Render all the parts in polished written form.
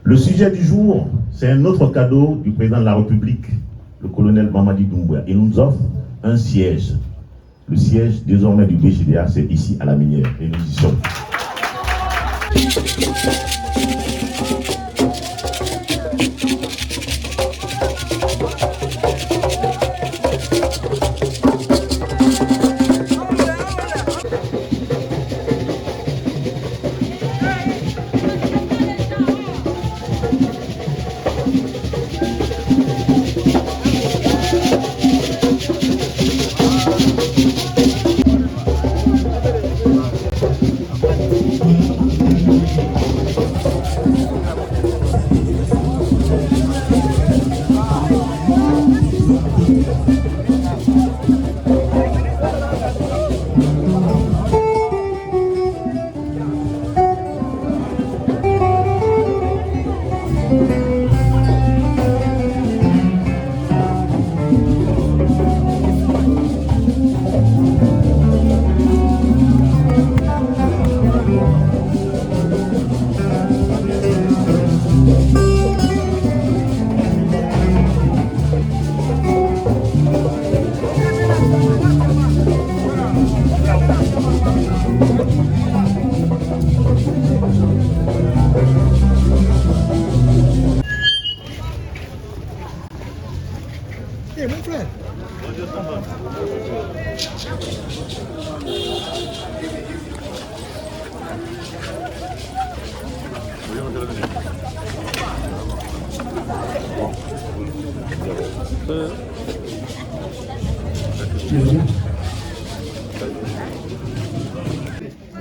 Le sujet du jour, c'est un autre cadeau du président de la République, le colonel Mamadi Doumbouya. Il nous offre un siège. Le siège désormais du BGDA, c'est ici à la Minière. Et nous y sommes. Hey, mon frère.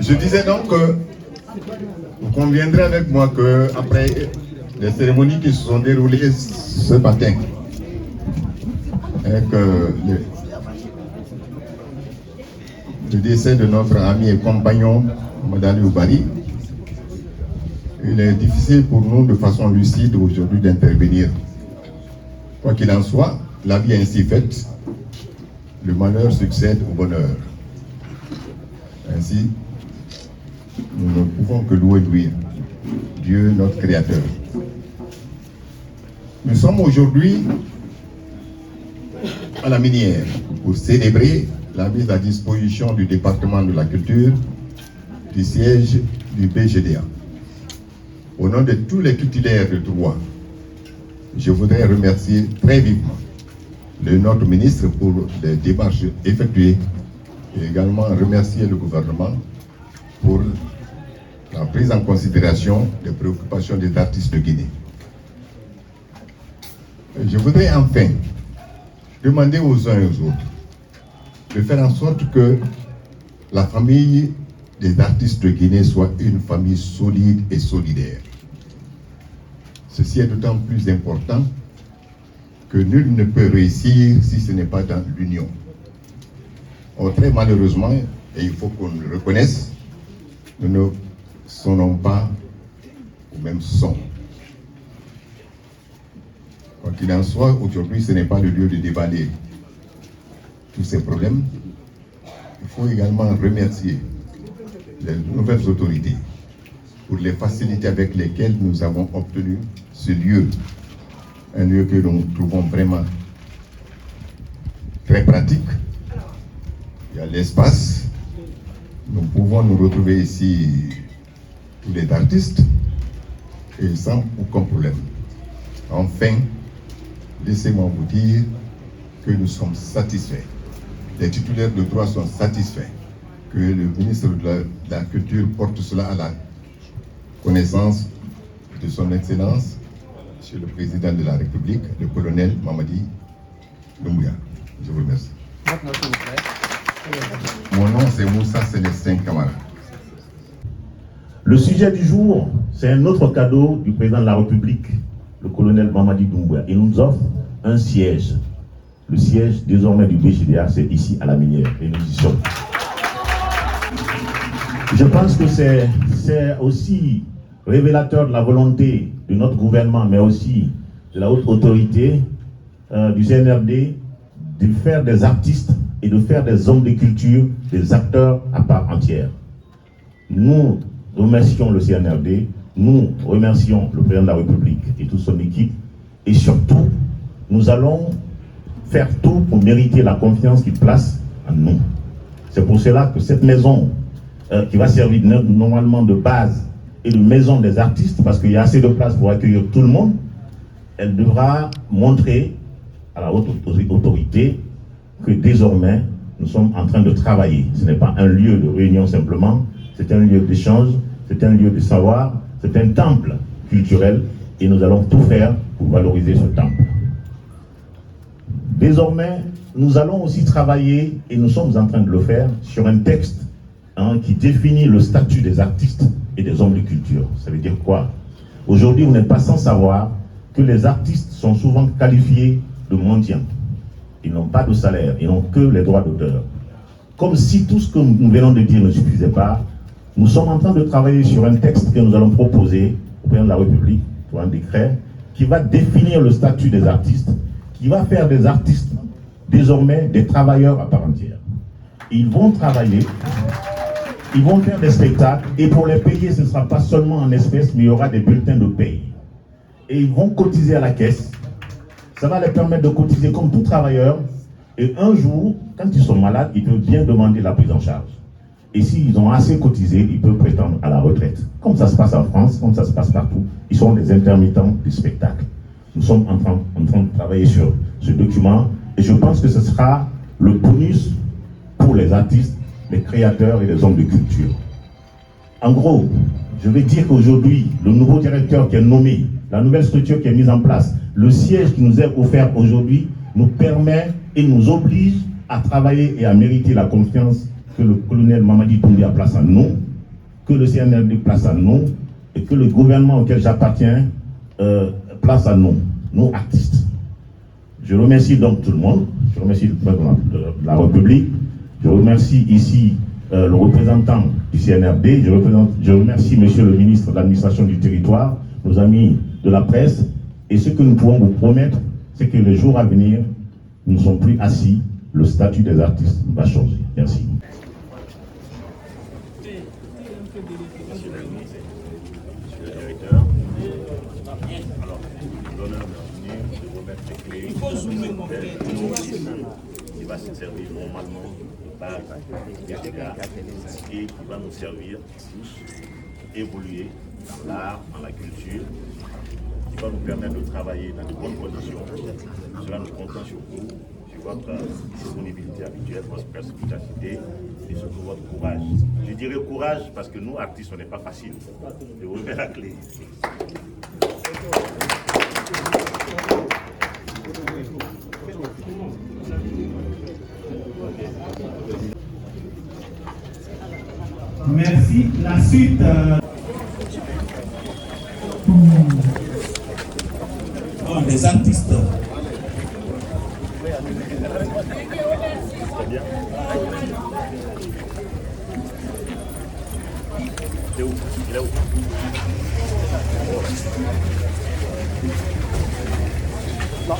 Je disais donc que vous conviendrez avec moi que après les cérémonies qui se sont déroulées ce matin, avec le décès de notre ami et compagnon Madani Oubari, il est difficile pour nous de façon lucide aujourd'hui d'intervenir. Quoi qu'il en soit, la vie est ainsi faite, le malheur succède au bonheur. Ainsi, nous ne pouvons que louer Dieu, notre Créateur. Nous sommes aujourd'hui à la Minière pour célébrer la mise à disposition du département de la culture du siège du BGDA. Au nom de tous les cultivaires de Troyes, je voudrais remercier très vivement notre ministre pour les démarches effectuées et également remercier le gouvernement pour la prise en considération des préoccupations des artistes de Guinée. Je voudrais enfin demander aux uns et aux autres de faire en sorte que la famille des artistes de Guinée soit une famille solide et solidaire. Ceci est d'autant plus important que nul ne peut réussir si ce n'est pas dans l'union. Or, très malheureusement, et il faut qu'on le reconnaisse, nous ne sonnons pas au même son. Quoi qu'il en soit, aujourd'hui, ce n'est pas le lieu de déballer tous ces problèmes. Il faut également remercier les nouvelles autorités pour les facilités avec lesquelles nous avons obtenu ce lieu. Un lieu que nous trouvons vraiment très pratique. Il y a l'espace. Nous pouvons nous retrouver ici, tous les artistes, et sans aucun problème. Enfin, laissez-moi vous dire que nous sommes satisfaits. Les titulaires de droit sont satisfaits que le ministre de la Culture porte cela à la connaissance de son Excellence, Monsieur le Président de la République, le colonel Mamadi Doumbouya. Je vous remercie. Mon nom c'est Moussa Célestin Camara. Le sujet du jour, c'est un autre cadeau du président de la République, le colonel Mamadi Doumbouya. Il nous offre un siège. Le siège désormais du BGDA, c'est ici à la Minière. Et nous y sommes. Je pense que c'est aussi révélateur de la volonté de notre gouvernement, mais aussi de la haute autorité du CNRD, de faire des artistes et de faire des hommes de culture des acteurs à part entière. Nous remercions le CNRD Nous remercions le président de la République et toute son équipe. Et surtout, nous allons faire tout pour mériter la confiance qu'il place en nous. C'est pour cela que cette maison, qui va servir normalement de base et de maison des artistes, parce qu'il y a assez de place pour accueillir tout le monde, elle devra montrer à la haute autorité que désormais, nous sommes en train de travailler. Ce n'est pas un lieu de réunion simplement, c'est un lieu d'échange, c'est un lieu de savoir, c'est un temple culturel et nous allons tout faire pour valoriser ce temple. Désormais, nous allons aussi travailler, et nous sommes en train de le faire, sur un texte qui définit le statut des artistes et des hommes de culture. Ça veut dire quoi? Aujourd'hui, vous n'êtes pas sans savoir que les artistes sont souvent qualifiés de mendiants. Ils n'ont pas de salaire, ils n'ont que les droits d'auteur. Comme si tout ce que nous venons de dire ne suffisait pas, nous sommes en train de travailler sur un texte que nous allons proposer au président de la République, pour un décret, qui va définir le statut des artistes, qui va faire des artistes désormais des travailleurs à part entière. Ils vont travailler, ils vont faire des spectacles, et pour les payer, ce ne sera pas seulement en espèces, mais il y aura des bulletins de paye. Et ils vont cotiser à la caisse. Ça va les permettre de cotiser comme tout travailleur. Et un jour, quand ils sont malades, ils peuvent bien demander la prise en charge. Et s'ils ont assez cotisé, ils peuvent prétendre à la retraite. Comme ça se passe en France, comme ça se passe partout, ils sont des intermittents du spectacle. Nous sommes en train de travailler sur ce document. Et je pense que ce sera le bonus pour les artistes, les créateurs et les hommes de culture. En gros, je vais dire qu'aujourd'hui, le nouveau directeur qui est nommé, la nouvelle structure qui est mise en place, le siège qui nous est offert aujourd'hui, nous permet et nous oblige à travailler et à mériter la confiance que le colonel Mamadi Doumbia place en nous, que le CNRD place en nous, et que le gouvernement auquel j'appartiens place en nous, nous artistes. Je remercie donc tout le monde, je remercie le président de la République, je remercie ici le représentant du CNRD, je remercie monsieur le ministre de l'administration du territoire, nos amis de la presse, et ce que nous pouvons vous promettre, c'est que les jours à venir, nous ne sommes plus assis, le statut des artistes va changer. Merci. Monsieur le directeur, alors, l'honneur de venir, de remettre les clés qui va se servir normalement de base et qui va nous servir tous, évoluer dans l'art, dans la culture, qui va nous permettre de travailler dans de bonnes conditions. Cela nous compte sur vous, sur votre disponibilité habituelle, votre perspicacité et surtout votre courage. Je dirais courage parce que nous, artistes, on n'est pas facile. Je vous remets la clé. Merci. La suite. Des artistes. Il est où? Il est où? Là.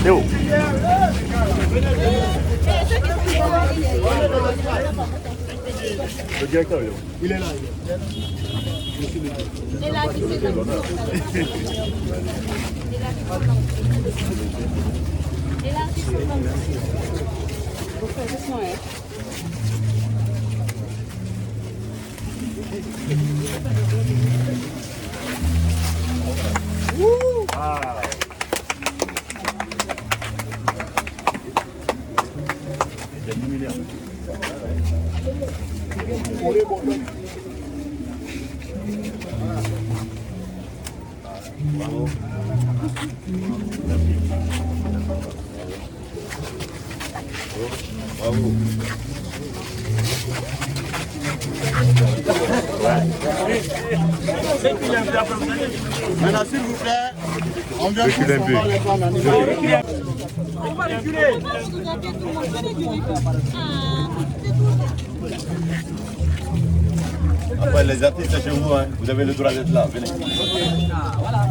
Léo. Le directeur, il est là. Il est là. Bravo. Bravo. Maintenant, s'il vous plaît, on vient tous, on va les prendre en niveau. On va reculer. Après, les artistes, c'est chez vous, hein. Vous avez le droit d'être là. Venez. Voilà.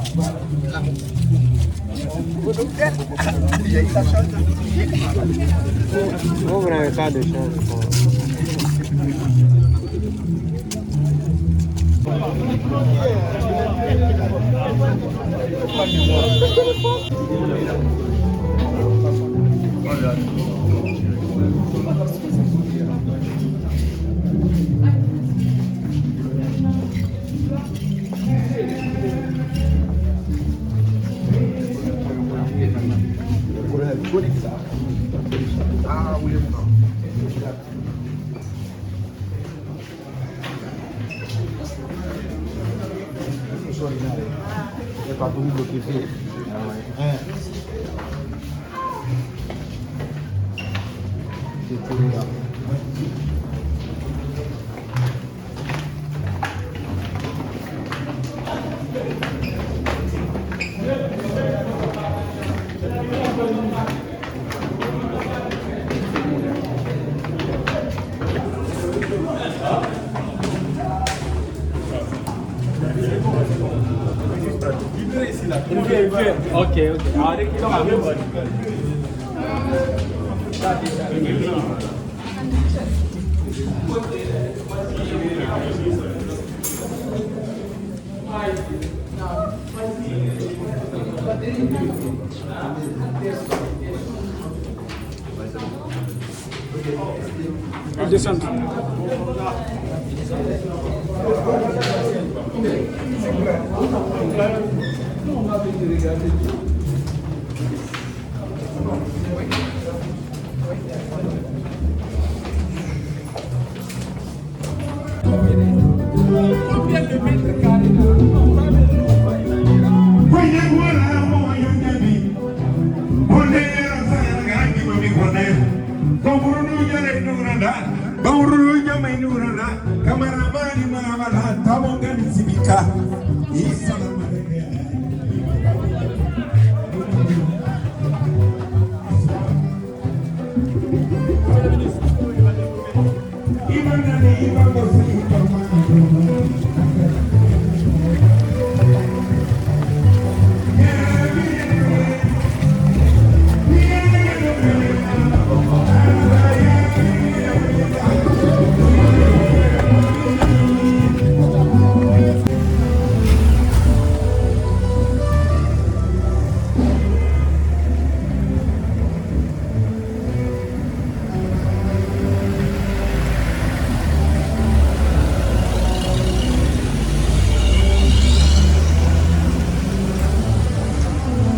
Vous n'avez pas de chance. Ok. Descendre. Imam